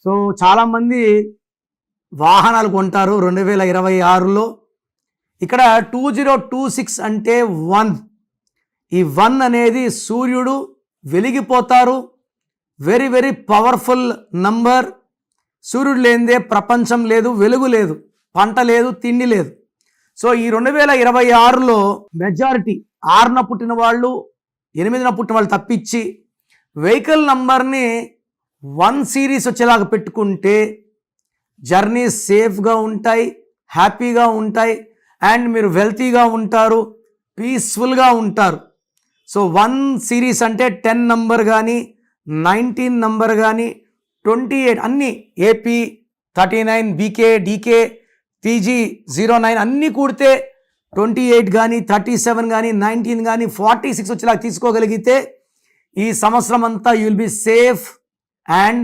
So చాలామంది వాహనాలు కొంటారు 2026లో. ఇక్కడ 2026 అంటే 1. ఈ 1 అనేది సూర్యుడు వెలిగిపోతారు. Very very powerful number. సూర్యుడు లేనిదే ప్రపంచం లేదు, వెలుగు లేదు, పంట లేదు, తిండి లేదు. సో ఈ 2026లో మెజారిటీ 6న పుట్టిన వాళ్ళు, 8న పుట్టిన వాళ్ళు తప్పించి వెహికల్ నంబర్ని 1 సిరీస్ వచ్చేలాగా పెట్టుకుంటే జర్నీ సేఫ్గా ఉంటాయి, హ్యాపీగా ఉంటాయి, అండ్ మీరు వెల్తీగా ఉంటారు, పీస్ఫుల్గా ఉంటారు. సో 1 సిరీస్ అంటే 10 నంబర్ కానీ, 19 నంబర్ కానీ, 28 అన్నీ ఏపీ 39, బీకే, డీకే, పీజీ 09 అన్నీ కూడితే 28 కానీ, 37 కానీ, 19 కానీ, 46 వచ్చేలాగా తీసుకోగలిగితే ఈ సంవత్సరం అంతా you will be safe and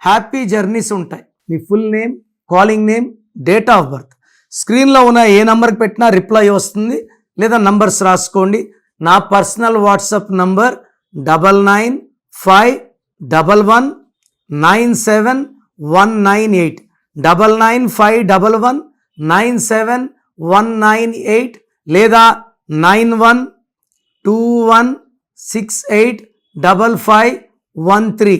happy journeys ఉంటాయి. మీ full name, calling name, date of birth స్క్రీన్లో ఉన్న ఏ నంబర్కి పెట్టినా రిప్లై వస్తుంది, లేదా నంబర్స్ రాసుకోండి. నా పర్సనల్ వాట్సాప్ నంబర్ 9951197198 9951197198 లేదా 9121685513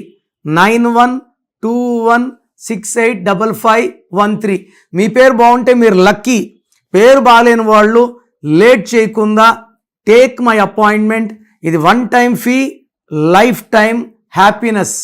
9121685513. మీ పేరు బాగుంటే మీరు లక్కీ. పేరు బాగాలేని వాళ్ళు లేట్ చేయకుండా టేక్ మై అపాయింట్మెంట్. ఇది 1 time fee, life time happiness.